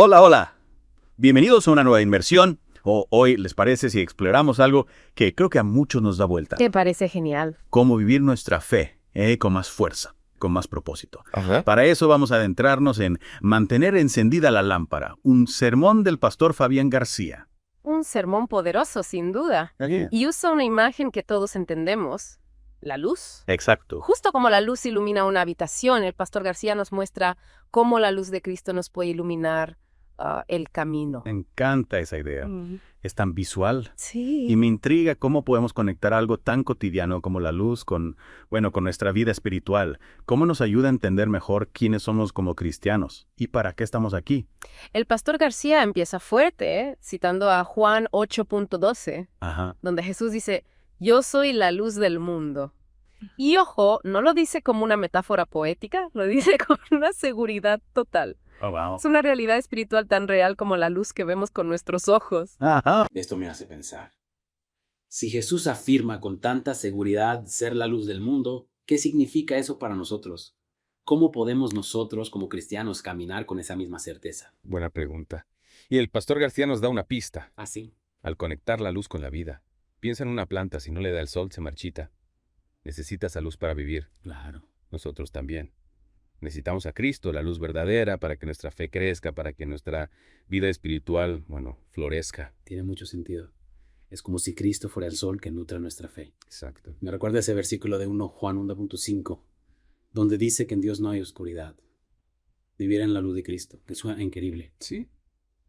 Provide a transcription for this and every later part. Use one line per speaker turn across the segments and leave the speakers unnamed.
Hola, hola. Bienvenidos a una nueva inmersión. Hoy, ¿les parece si exploramos algo que creo que a muchos nos da vuelta?
Me parece genial.
Cómo vivir nuestra fe, con más fuerza, con más propósito.
Ajá.
Para eso vamos a adentrarnos en Mantener encendida la lámpara, un sermón del pastor Fabián García.
Un sermón poderoso, sin duda.
Aquí.
Y usa una imagen que todos entendemos, la luz.
Exacto.
Justo como la luz ilumina una habitación, el pastor García nos muestra cómo la luz de Cristo nos puede iluminar el camino.
Me encanta esa idea. Es tan visual.
Sí.
Y me intriga cómo podemos conectar algo tan cotidiano como la luz con nuestra vida espiritual. ¿Cómo nos ayuda a entender mejor quiénes somos como cristianos y para qué estamos aquí?
El pastor García empieza fuerte, citando a Juan 8.12,
Ajá.
donde Jesús dice, yo soy la luz del mundo. Y ojo, no lo dice como una metáfora poética, lo dice con una seguridad total.
Oh, wow.
Es una realidad espiritual tan real como la luz que vemos con nuestros ojos.
Ajá.
Esto me hace pensar. Si Jesús afirma con tanta seguridad ser la luz del mundo, ¿qué significa eso para nosotros? ¿Cómo podemos nosotros como cristianos caminar con esa misma certeza?
Buena pregunta. Y el pastor García nos da una pista.
Así.
Al conectar la luz con la vida. Piensa en una planta, si no le da el sol se marchita. Necesita esa luz para vivir.
Claro.
Nosotros también. Necesitamos a Cristo, la luz verdadera, para que nuestra fe crezca, para que nuestra vida espiritual, florezca.
Tiene mucho sentido. Es como si Cristo fuera el sol que nutre nuestra fe.
Exacto.
Me recuerda ese versículo de Juan 1.5, donde dice que en Dios no hay oscuridad. Vivir en la luz de Cristo, que suena increíble.
Sí.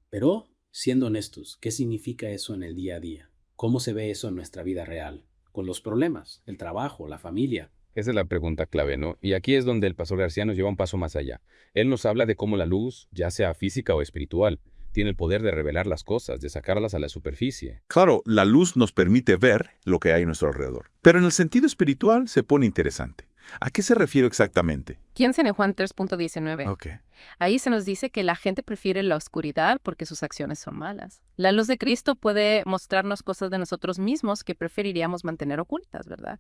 Pero, siendo honestos, ¿qué significa eso en el día a día? ¿Cómo se ve eso en nuestra vida real? Con los problemas, el trabajo, la familia.
Esa es la pregunta clave, ¿no? Y aquí es donde el pastor García nos lleva un paso más allá. Él nos habla de cómo la luz, ya sea física o espiritual, tiene el poder de revelar las cosas, de sacarlas a la superficie.
Claro, la luz nos permite ver lo que hay a nuestro alrededor. Pero en el sentido espiritual se pone interesante. ¿A qué se refiere exactamente?
Piensen en Juan 3.19.
Ok.
Ahí se nos dice que la gente prefiere la oscuridad porque sus acciones son malas. La luz de Cristo puede mostrarnos cosas de nosotros mismos que preferiríamos mantener ocultas, ¿verdad?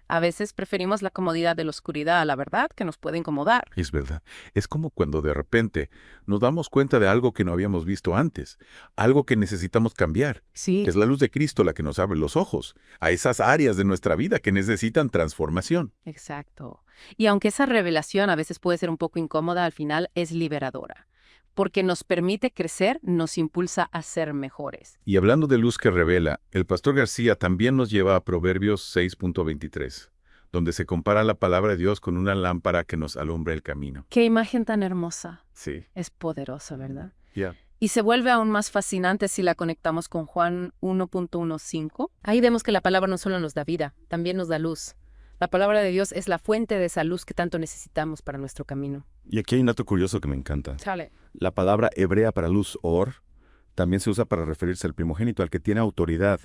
A veces preferimos la comodidad de la oscuridad a la verdad, que nos puede incomodar.
Es verdad. Es como cuando de repente nos damos cuenta de algo que no habíamos visto antes, algo que necesitamos cambiar.
Sí.
Es la luz de Cristo la que nos abre los ojos a esas áreas de nuestra vida que necesitan transformación.
Exacto. Y aunque esa revelación a veces puede ser un poco incómoda, al final es liberadora. Porque nos permite crecer, nos impulsa a ser mejores.
Y hablando de luz que revela, el pastor García también nos lleva a Proverbios 6.23, donde se compara la palabra de Dios con una lámpara que nos alumbra el camino.
Qué imagen tan hermosa.
Sí.
Es poderosa, ¿verdad?
Ya.
Y se vuelve aún más fascinante si la conectamos con Juan 1.15. Ahí vemos que la palabra no solo nos da vida, también nos da luz. La palabra de Dios es la fuente de esa luz que tanto necesitamos para nuestro camino.
Y aquí hay un dato curioso que me encanta.
Sale.
La palabra hebrea para luz, or, también se usa para referirse al primogénito, al que tiene autoridad.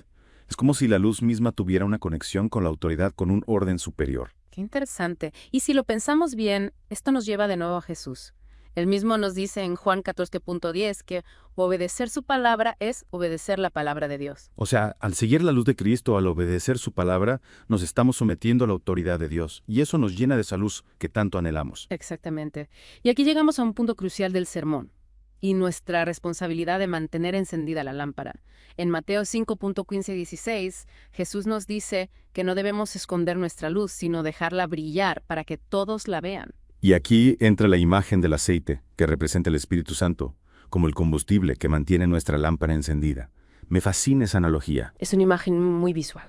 Es como si la luz misma tuviera una conexión con la autoridad, con un orden superior.
Qué interesante. Y si lo pensamos bien, esto nos lleva de nuevo a Jesús. Él mismo nos dice en Juan 14.10 que obedecer su palabra es obedecer la palabra de Dios.
O sea, al seguir la luz de Cristo, al obedecer su palabra, nos estamos sometiendo a la autoridad de Dios. Y eso nos llena de esa luz que tanto anhelamos.
Exactamente. Y aquí llegamos a un punto crucial del sermón y nuestra responsabilidad de mantener encendida la lámpara. En Mateo 5.15-16, Jesús nos dice que no debemos esconder nuestra luz, sino dejarla brillar para que todos la vean.
Y aquí entra la imagen del aceite, que representa el Espíritu Santo, como el combustible que mantiene nuestra lámpara encendida. Me fascina esa analogía.
Es una imagen muy visual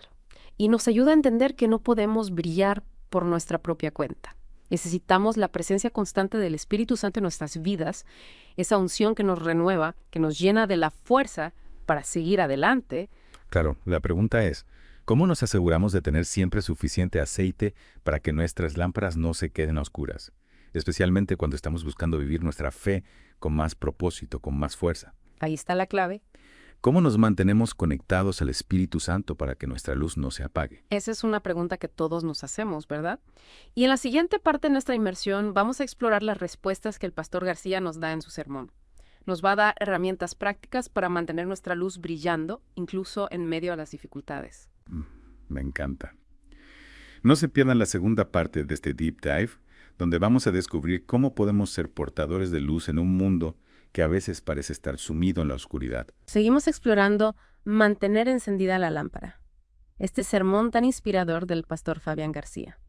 y nos ayuda a entender que no podemos brillar por nuestra propia cuenta. Necesitamos la presencia constante del Espíritu Santo en nuestras vidas, esa unción que nos renueva, que nos llena de la fuerza para seguir adelante.
Claro, la pregunta es, ¿cómo nos aseguramos de tener siempre suficiente aceite para que nuestras lámparas no se queden a oscuras? Especialmente cuando estamos buscando vivir nuestra fe con más propósito, con más fuerza.
Ahí está la clave.
¿Cómo nos mantenemos conectados al Espíritu Santo para que nuestra luz no se apague?
Esa es una pregunta que todos nos hacemos, ¿verdad? Y en la siguiente parte de nuestra inmersión vamos a explorar las respuestas que el pastor García nos da en su sermón. Nos va a dar herramientas prácticas para mantener nuestra luz brillando, incluso en medio de las dificultades.
Me encanta. No se pierdan la segunda parte de este Deep Dive, donde vamos a descubrir cómo podemos ser portadores de luz en un mundo
que a veces parece estar sumido en la oscuridad.
Seguimos explorando mantener encendida la lámpara. Este sermón tan inspirador del pastor Fabián García.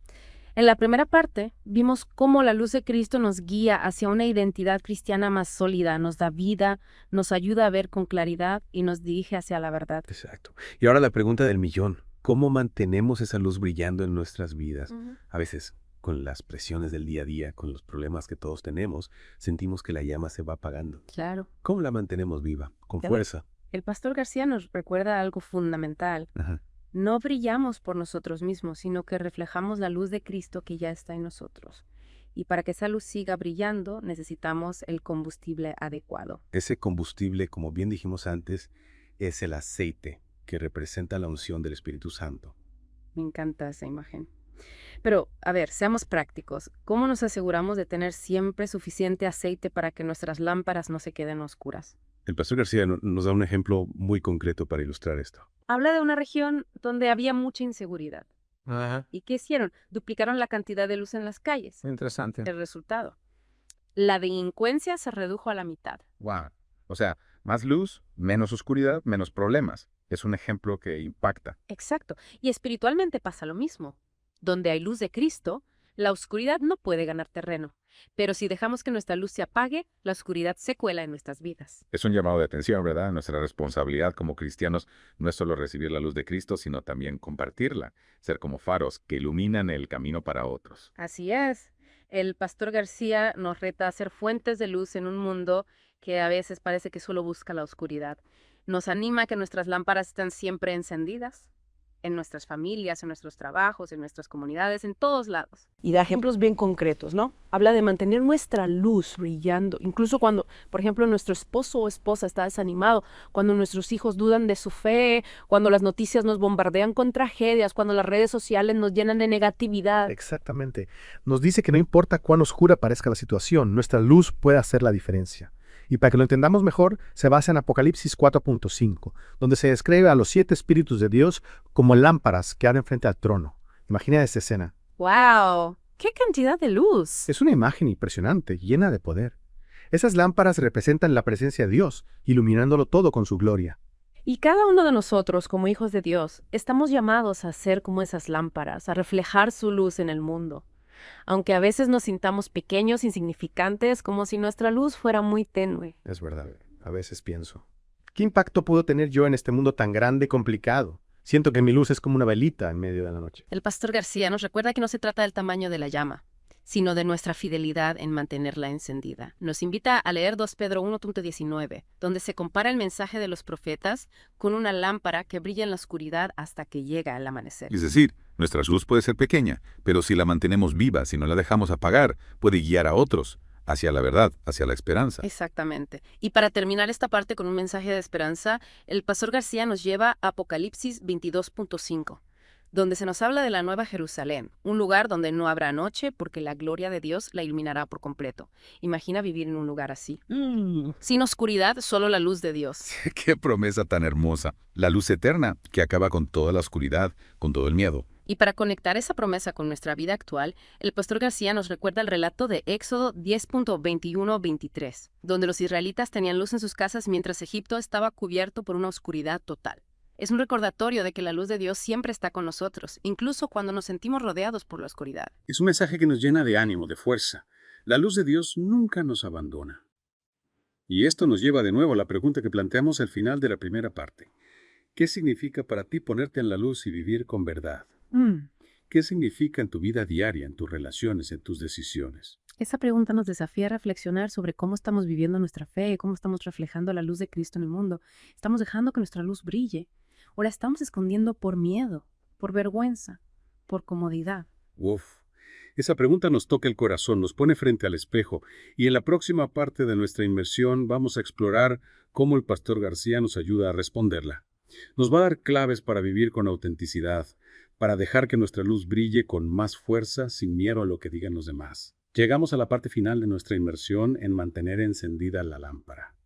En la primera parte, vimos cómo la luz de Cristo nos guía hacia una identidad cristiana más sólida, nos da vida, nos ayuda a ver con claridad y nos dirige hacia la verdad.
Exacto. Y ahora la pregunta del millón. ¿Cómo mantenemos esa luz brillando en nuestras vidas? A veces, con las presiones del día a día, con los problemas que todos tenemos, sentimos que la llama se va apagando.
Claro.
¿Cómo la mantenemos viva? Con
Claro.
fuerza.
El pastor García nos recuerda algo fundamental.
Ajá.
No brillamos por nosotros mismos, sino que reflejamos la luz de Cristo que ya está en nosotros. Y para que esa luz siga brillando, necesitamos el combustible adecuado.
Ese combustible, como bien dijimos antes, es el aceite que representa la unción del Espíritu Santo.
Me encanta esa imagen. Pero, a ver, seamos prácticos. ¿Cómo nos aseguramos de tener siempre suficiente aceite para que nuestras lámparas no se queden oscuras?
El pastor García nos da un ejemplo muy concreto para ilustrar esto.
Habla de una región donde había mucha inseguridad.
Ajá,
¿Y qué hicieron? Duplicaron la cantidad de luz en las calles.
interesante.
El resultado. La delincuencia se redujo a la mitad.
Wow. O sea, más luz, menos oscuridad, menos problemas. Es un ejemplo que impacta.
Exacto. Y espiritualmente pasa lo mismo. Donde hay luz de Cristo, la oscuridad no puede ganar terreno. Pero si dejamos que nuestra luz se apague, la oscuridad se cuela en nuestras vidas.
Es un llamado de atención, ¿verdad? Nuestra responsabilidad como cristianos no es solo recibir la luz de Cristo, sino también compartirla, ser como faros que iluminan el camino para otros.
Así es. El pastor García nos reta a ser fuentes de luz en un mundo que a veces parece que solo busca la oscuridad. Nos anima a que nuestras lámparas estén siempre encendidas, en nuestras familias, en nuestros trabajos, en nuestras comunidades, en todos lados.
Y da ejemplos bien concretos, ¿no? Habla de mantener nuestra luz brillando, incluso cuando, por ejemplo, nuestro esposo o esposa está desanimado, cuando nuestros hijos dudan de su fe, cuando las noticias nos bombardean con tragedias, cuando las redes sociales nos llenan de negatividad.
Exactamente. Nos dice que no importa cuán oscura parezca la situación, nuestra luz puede hacer la diferencia. Y para que lo entendamos mejor, se basa en Apocalipsis 4.5, donde se describe a los 7 espíritus de Dios como lámparas que arden frente al trono. Imagina esta escena.
¡Wow! ¡Qué cantidad de luz!
Es una imagen impresionante, llena de poder. Esas lámparas representan la presencia de Dios, iluminándolo todo con su gloria.
Y cada uno de nosotros, como hijos de Dios, estamos llamados a ser como esas lámparas, a reflejar su luz en el mundo. Aunque a veces nos sintamos pequeños, insignificantes, como si nuestra luz fuera muy tenue.
Es verdad, a veces pienso. ¿Qué impacto puedo tener yo en este mundo tan grande y complicado? Siento que mi luz es como una velita en medio de la noche.
El pastor García nos recuerda que no se trata del tamaño de la llama, sino de nuestra fidelidad en mantenerla encendida. Nos invita a leer 2 Pedro 1.19, donde se compara el mensaje de los profetas con una lámpara que brilla en la oscuridad hasta que llega el amanecer.
Es decir, nuestra luz puede ser pequeña, pero si la mantenemos viva, si no la dejamos apagar, puede guiar a otros hacia la verdad, hacia la esperanza.
Exactamente. Y para terminar esta parte con un mensaje de esperanza, el pastor García nos lleva a Apocalipsis 22.5. donde se nos habla de la Nueva Jerusalén, un lugar donde no habrá noche porque la gloria de Dios la iluminará por completo. Imagina vivir en un lugar así. Sin oscuridad, solo la luz de Dios.
¡Qué promesa tan hermosa! La luz eterna que acaba con toda la oscuridad, con todo el miedo.
Y para conectar esa promesa con nuestra vida actual, el pastor García nos recuerda el relato de Éxodo 10.21-23, donde los israelitas tenían luz en sus casas mientras Egipto estaba cubierto por una oscuridad total. Es un recordatorio de que la luz de Dios siempre está con nosotros, incluso cuando nos sentimos rodeados por la oscuridad.
Es un mensaje que nos llena de ánimo, de fuerza. La luz de Dios nunca nos abandona. Y esto nos lleva de nuevo a la pregunta que planteamos al final de la primera parte. ¿Qué significa para ti ponerte en la luz y vivir con verdad? ¿Qué significa en tu vida diaria, en tus relaciones, en tus decisiones?
Esa pregunta nos desafía a reflexionar sobre cómo estamos viviendo nuestra fe, cómo estamos reflejando la luz de Cristo en el mundo. ¿Estamos dejando que nuestra luz brille? ¿O la estamos escondiendo por miedo, por vergüenza, por comodidad?
Uf, esa pregunta nos toca el corazón, nos pone frente al espejo, y en la próxima parte de nuestra inmersión vamos a explorar cómo el pastor García nos ayuda a responderla. Nos va a dar claves para vivir con autenticidad, para dejar que nuestra luz brille con más fuerza sin miedo a lo que digan los demás. Llegamos a la parte final de nuestra inmersión en mantener encendida la lámpara.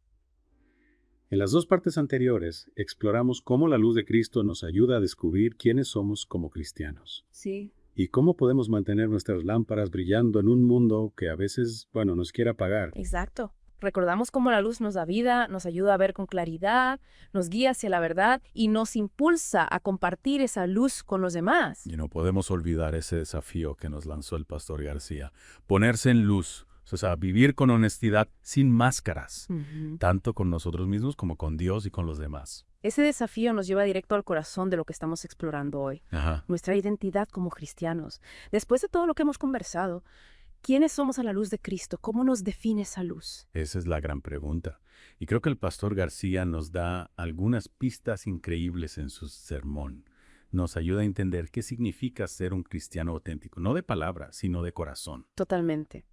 En las 2 partes anteriores, exploramos cómo la luz de Cristo nos ayuda a descubrir quiénes somos como cristianos.
Sí.
Y cómo podemos mantener nuestras lámparas brillando en un mundo que a veces, nos quiere apagar.
Exacto. Recordamos cómo la luz nos da vida, nos ayuda a ver con claridad, nos guía hacia la verdad y nos impulsa a compartir esa luz con los demás.
Y no podemos olvidar ese desafío que nos lanzó el pastor García. Ponerse en luz, o sea, vivir con honestidad sin máscaras, tanto con nosotros mismos como con Dios y con los demás.
Ese desafío nos lleva directo al corazón de lo que estamos explorando hoy, nuestra identidad como cristianos. Después de todo lo que hemos conversado, ¿quiénes somos a la luz de Cristo? ¿Cómo nos define esa luz?
Esa es la gran pregunta. Y creo que el pastor García nos da algunas pistas increíbles en su sermón. Nos ayuda a entender qué significa ser un cristiano auténtico, no de palabra, sino de corazón.
Totalmente.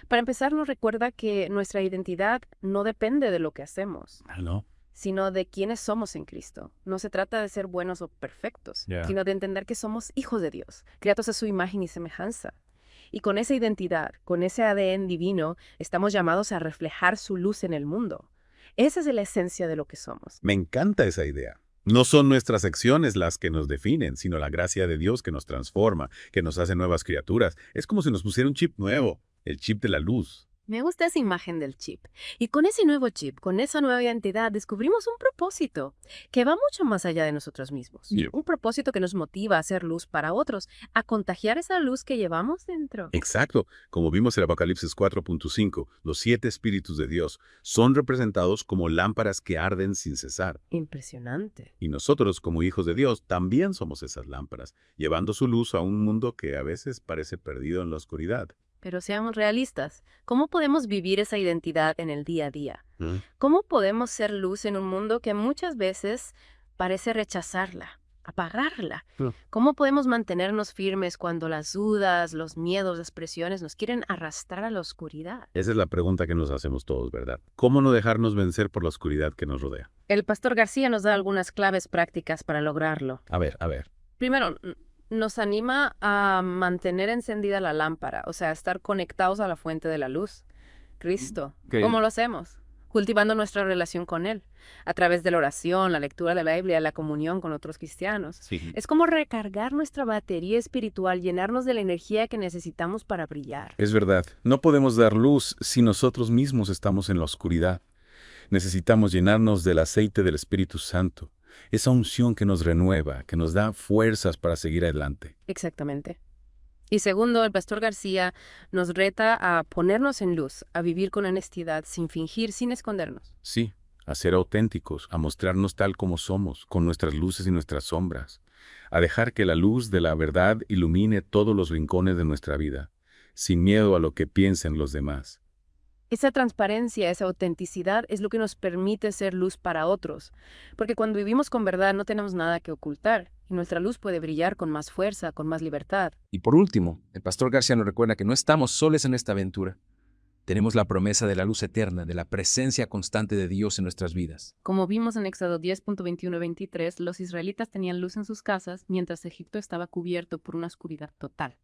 Para empezar, nos recuerda que nuestra identidad no depende de lo que hacemos,
¿No?
sino de quiénes somos en Cristo. No se trata de ser buenos o perfectos, sino de entender que somos hijos de Dios, creados a su imagen y semejanza. Y con esa identidad, con ese ADN divino, estamos llamados a reflejar su luz en el mundo. Esa es la esencia de lo que somos.
Me encanta esa idea. No son nuestras acciones las que nos definen, sino la gracia de Dios que nos transforma, que nos hace nuevas criaturas. Es como si nos pusiera un chip nuevo, el chip de la luz.
Me gusta esa imagen del chip. Y con ese nuevo chip, con esa nueva identidad, descubrimos un propósito que va mucho más allá de nosotros mismos. Un propósito que nos motiva a hacer luz para otros, a contagiar esa luz que llevamos dentro.
Exacto. Como vimos en Apocalipsis 4.5, los 7 espíritus de Dios son representados como lámparas que arden sin cesar.
Impresionante.
Y nosotros, como hijos de Dios, también somos esas lámparas, llevando su luz a un mundo que a veces parece perdido en la oscuridad.
Pero seamos realistas, ¿cómo podemos vivir esa identidad en el día a día? ¿Cómo podemos ser luz en un mundo que muchas veces parece rechazarla, apagarla? ¿Cómo podemos mantenernos firmes cuando las dudas, los miedos, las presiones nos quieren arrastrar a la oscuridad?
Esa es la pregunta que nos hacemos todos, ¿verdad? ¿Cómo no dejarnos vencer por la oscuridad que nos rodea?
El pastor García nos da algunas claves prácticas para lograrlo.
A ver.
Primero, nos anima a mantener encendida la lámpara, o sea, estar conectados a la fuente de la luz, Cristo. ¿Cómo lo hacemos? Cultivando nuestra relación con Él, a través de la oración, la lectura de la Biblia, la comunión con otros cristianos. Es como recargar nuestra batería espiritual, llenarnos de la energía que necesitamos para brillar.
Es verdad, no podemos dar luz si nosotros mismos estamos en la oscuridad. Necesitamos llenarnos del aceite del Espíritu Santo. Esa unción que nos renueva, que nos da fuerzas para seguir adelante.
Exactamente. Y segundo, el pastor García nos reta a ponernos en luz, a vivir con honestidad, sin fingir, sin escondernos.
Sí, a ser auténticos, a mostrarnos tal como somos, con nuestras luces y nuestras sombras, a dejar que la luz de la verdad ilumine todos los rincones de nuestra vida, sin miedo a lo que piensen los demás.
Esa transparencia, esa autenticidad es lo que nos permite ser luz para otros, porque cuando vivimos con verdad no tenemos nada que ocultar y nuestra luz puede brillar con más fuerza, con más libertad.
Y por último, el pastor García nos recuerda que no estamos solos en esta aventura. Tenemos la promesa de la luz eterna, de la presencia constante de Dios en nuestras vidas.
Como vimos en Éxodo 10.21-23, los israelitas tenían luz en sus casas mientras Egipto estaba cubierto por una oscuridad total.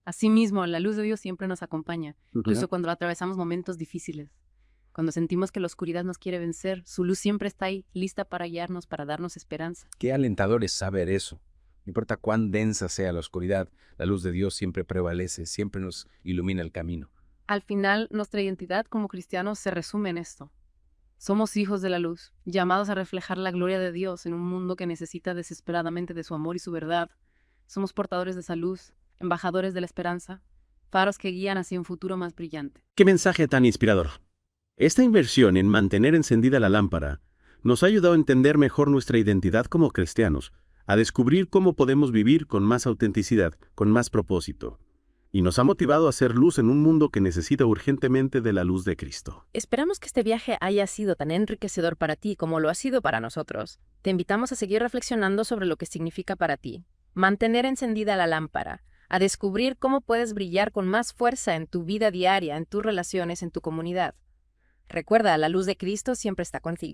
Asimismo, la luz de Dios siempre nos acompaña, incluso cuando atravesamos momentos difíciles. Cuando sentimos que la oscuridad nos quiere vencer, su luz siempre está ahí, lista para guiarnos, para darnos esperanza.
Qué alentador es saber eso. No importa cuán densa sea la oscuridad, la luz de Dios siempre prevalece, siempre nos ilumina el camino.
Al final, nuestra identidad como cristianos se resume en esto. Somos hijos de la luz, llamados a reflejar la gloria de Dios en un mundo que necesita desesperadamente de su amor y su verdad. Somos portadores de esa luz, embajadores de la esperanza, faros que guían hacia un futuro más brillante.
¡Qué mensaje tan inspirador! Esta inversión en mantener encendida la lámpara nos ha ayudado a entender mejor nuestra identidad como cristianos, a descubrir cómo podemos vivir con más autenticidad, con más propósito. Y nos ha motivado a hacer luz en un mundo que necesita urgentemente de la luz de Cristo.
Esperamos que este viaje haya sido tan enriquecedor para ti como lo ha sido para nosotros. Te invitamos a seguir reflexionando sobre lo que significa para ti mantener encendida la lámpara, a descubrir cómo puedes brillar con más fuerza en tu vida diaria, en tus relaciones, en tu comunidad. Recuerda, la luz de Cristo siempre está contigo.